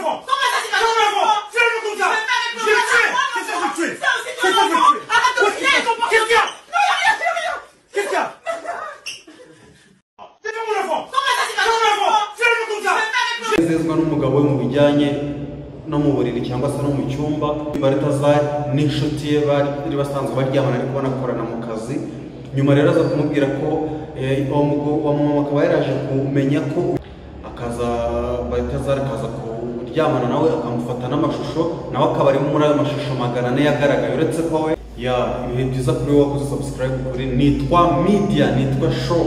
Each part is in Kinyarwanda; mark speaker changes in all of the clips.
Speaker 1: fond. Fais-le comme ça. Je vais le tuer. C'est ça, je vais le tuer. C'est ça, je vais le tuer. Qu'est-ce qu'il y a? Qu'est-ce qu'il y a? C'est mon enfant. Fais-le comme ça.
Speaker 2: Nezezwa n'umugabo we mu bijyanye no mu buriri cyangwa se no mu cyumba. Balthazar n'inshuti ye bari basanzwe baryamana ariko banakorana mu kazi. Nyuma rero aza kumubwira ko uwo mama akaba yaraje kumenya ko akaza Balthazar akaza kuryamana nawe akamufata n'amashusho nawe akaba ari muri ayo mashusho 400 yagaragaye uretse ko we ibihe byiza kuri wowe wakoze subscribe kuri Nitwa Media Nitwa Show.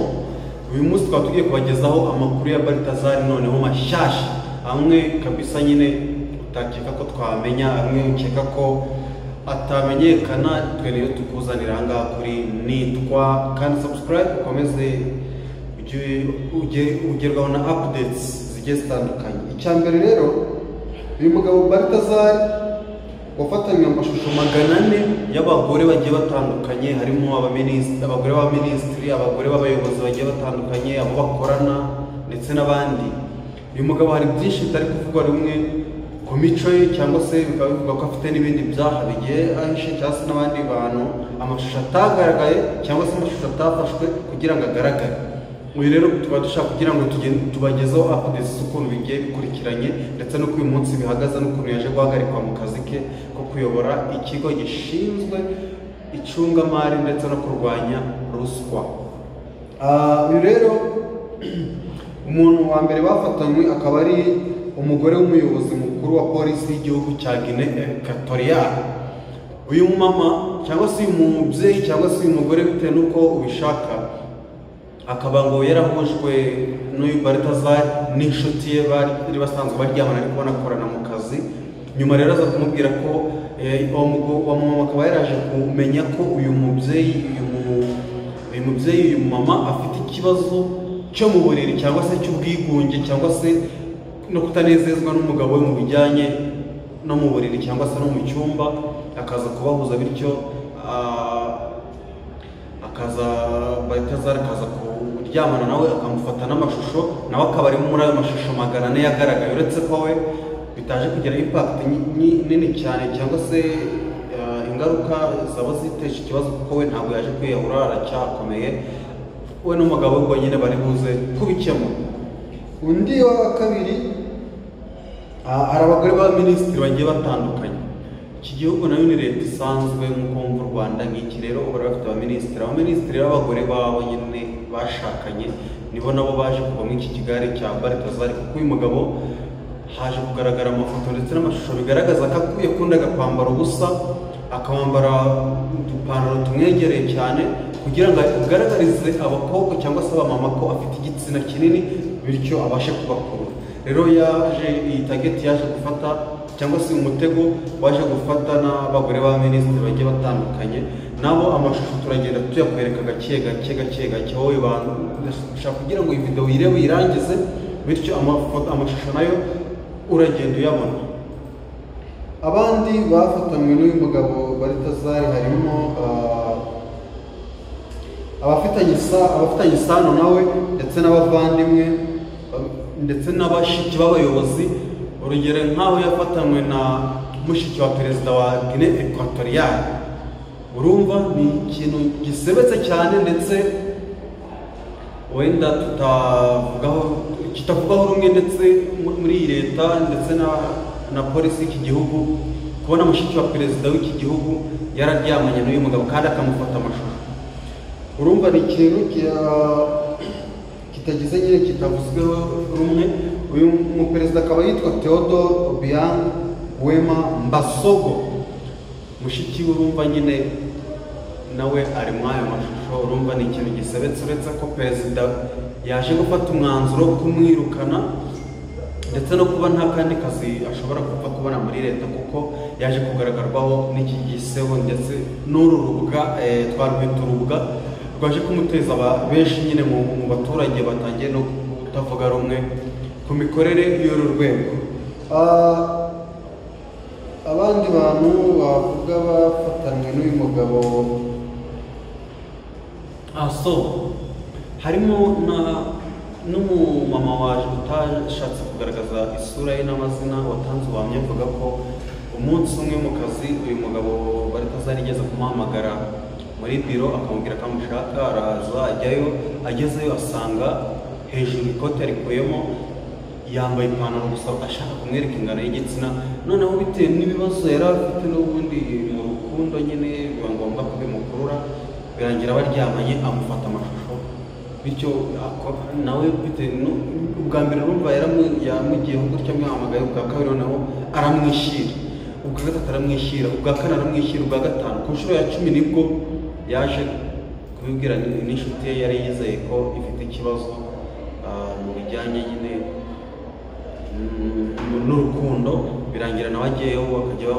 Speaker 2: Uyu munsi twaba tugiye kubagezaho amakuru ya Balthazar noneho mashyashya amwe kabisa nyine utakeka ko twamenya amwe ukeka ko atamenyekana twe niyo tukuzanira ngaha kuri Nitwa kandi subscribe ukomeze ugerwaho na updates zigiye zitandukanye. Icyambere rero uyu mugabo Balthazar wafatanywe amashusho 400 y'abagore bagiye batandukanye harimo abaminisitiri abagore b'abaminisitiri abagore b'abayobozi bagiye batandukanye abo bakorana ndetse n'abandi. Uyu mugabo hari byinshi bitari kuvugwa rumwe ku mico ye cyangwa se bikaba bivuga ko afite n'ibindi byaha bigiye ahishe cyangwa se n'abandi bantu amashusho atagaragaye cyangwa se amashusho atafashwe kugira ngo agaragare. Uyu rero tuba dushaka kugira ngo tubagezeho updates z'ukuntu bigiye bikurikiranye ndetse no uyu munsi bihagaze n'ukuntu yaje guhagarikwa mu kazi ke ko kuyobora ikigo gishinzwe icungamari ndetse no kurwanya ruswa. Uyu rero umuntu wa mbere bafatanywe akaba ari umugore w'umuyobozi mukuru wa polisi y'igihugu cya Guinée Equatoriale. Uyu mama cyangwa se uyu mubyeyi cyangwa se uyu mugore bitewe n'uko ubishaka akaba ngo yarahujwe n'uyu Balthazar n'inshuti ye bari basanzwe baryamana ariko banakorana mu kazi. Nyuma rero aza kumubwira ko uwo mama akaba yaraje kumenya ko uyu mubyeyi uyu mama afite ikibazo cyo mu buriri cyangwa se cy'ubwigunge cyangwa se no kutanezezwa n'umugabo we mu bijyanye no mu buriri cyangwa se no mu cyumba akaza kubahuza bityo akaza Balthazar akaza kuryamana nawe akamufata n'amashusho nawe akaba ari muri ayo mashusho 400 yagaragaye uretse ko we bitaje kugira impact nini cyane cyangwa se ingaruka zaba zitesha ikibazo kuko we ntabwo yaje kwiyahura aracyakomeye we n'umugabo we nyine bari buze kubikemura. Undi wa kabiri hari abagore b'abaminisitiri bagiye batandukanye. Iki gihugu nayo ni leta isanzwe nk'uko mu Rwanda nk'iki rero bari bafite abaminisitiri b'abagore babo nyine bashakanye nibo nabo baje kuva muri iki kigare cya Balthazar kuko uyu mugabo haje kugaragara amafoto ndetse n'amashusho bigaragaza ko yakundaga kwambara ubusa akambara udupantaro tumwegereye cyane kugira ngo agaragarize abakobwa cyangwa se abamama ko afite igitsina kinini bityo abashe kubakurura. Rero yaje iyi target yaje gufata cyangwa se umutego waje gufata n'abagore b'abaminisitiri bagiye batandukanye nabo amashusho turagenda tuyakwereka gake wowe bantu ushaka kugira ngo iyi video uyirebe uyirangize bityo amashusho nayo uragenda uyabona. Abandi bafatanywe n'uyu mugabo Balthazar harimo abafitanye isano nawe ndetse n'abavandimwe ndetse n'abashiki b'abayobozi. Urugero nk'aho yafatanywe na mushiki wa perezida wa Guinée Equatoriale. Urumva ni ikintu gisebetse cyane ndetse wenda kitavugaho rumwe ndetse muri iyi leta ndetse na polisi y'iki gihugu kubona mushiki wa perezida w'iki gihugu yararyamanye n'uyu mugabo kandi akamufata amashusho. Urumva ni ikintu kitagize nyine kitavuzweho rumwe. Uyu muperezida akaba yitwa Theodore Obiang Nguema Mbasogo. Mushiki urumva nyine nawe ari muri ayo mashusho. Urumva ni ikintu gisebetse uretse ko perezida yaje gufata umwanzuro wo kumwirukana ndetse no kuba nta kandi kazi ashobora gupfa kubona muri leta kuko yaje kugaragarwaho n'iki gisebo ndetse n'uru rubuga twarwita urubuga rwaje kumuteza benshi nyine mu baturage batangiye no kutavuga rumwe ku mikorere y'uru rwego. Abandi bantu bavuga bafatanywe n'uyu mugabo harimo n'umumama waje utashatse kugaragaza isura ye n'amazina watanze ubuhamya avuga ko umunsi umwe mu kazi uyu mugabo Balthazar igeze kumuhamagara muri biro akamubwira ko amushaka, araza ajyayo, agezeyo asanga hejuru ikote arikuyemo, yambaye ipantaro gusa ashaka kumwereka ingano y'igitsina. Noneho bitewe n'ibibazo yari afite n'ubundi mu rukundo nyine biba ngombwa ko bimukurura, birangira baryamanye, amufata amashusho, bityo nawe bitewe ubwa mbere urumva yamugiyeho gutya amwihamagaye, ubwa kabiri noneho aramwishyira, ubwa gatatu aramwishyira, ubwa kane aramwishyira, ubwa gatanu, ku nshuro ya 10 nibwo yaje kubibwira n'inshuti ye yari yizeye ko ifite ikibazo mu bijyanye nyine n'urukundo. Birangira nawe agiyeyo bakajya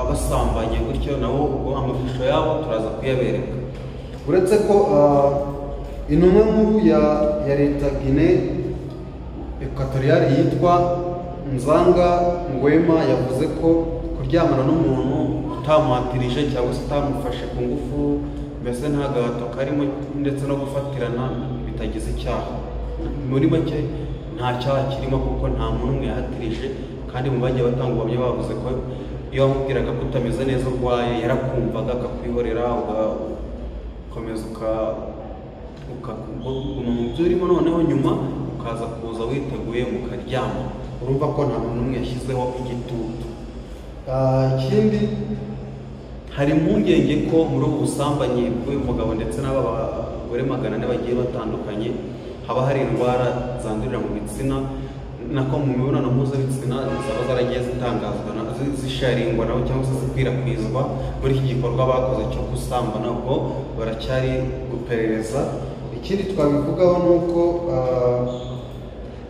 Speaker 2: basambanye gutyo, nabo ubwo amashusho yabo turaza kuyabereka. Uretse ko intumwa nkuru ya leta Guinée Equatoriale yitwa Nzanga Ngwema yavuze ko kuryamana n'umuntu utamuhatirije cyangwa se utamufashe ku ngufu, mbese nta gahato karimo, ndetse no gufatirana bitagize icyaha. Muri make nta cyaha kirimo kuko nta muntu umwe yahatirije, kandi mu bagiye batanga ubuhamya bavuze ko iyo wamubwiraga ko utameze neza urwaye yarakumvaga akakwihorera, ugakomeza ukaguma mu byo urimo, noneho nyuma ukaza kuza witeguye mukaryama. Urumva ko nta muntu umwe yashyizeho igitutu. Ikindi hari impungenge ko muri ubu busambanyi bw'uyu mugabo ndetse n'aba bagore 400 bagiye batandukanye haba hari indwara zandurira mu bitsina, nako mu mibonano mpuzabitsina zaba zaragiye zitangazwa zisharingwa nabo cyangwa se zikwirakwizwa muri iki gikorwa bakoze cyo gusambana, ubwo baracyari guperereza. Ikindi twabivugaho ni uko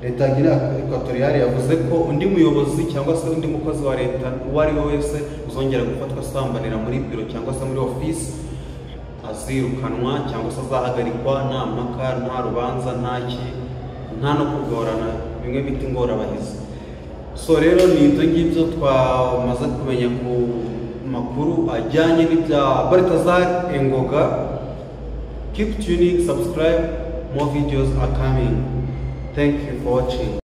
Speaker 2: leta Guinée Equatoriale yavuze ko undi muyobozi cyangwa se undi mukozi wa leta uwo ari we wese uzongera gufatwa asambanira muri biro cyangwa se muri office azirukanwa cyangwa se azahagarikwa, nta mpaka, nta rubanza, nta no kugorana, bimwe bita ingorabahizi. So rero ni ibyo ngibyo twamaze kumenya ku makuru ajyanye n'ibya Balthazar Engoga. Keep tuning, subscribe, more videos are coming. Thank you for watching.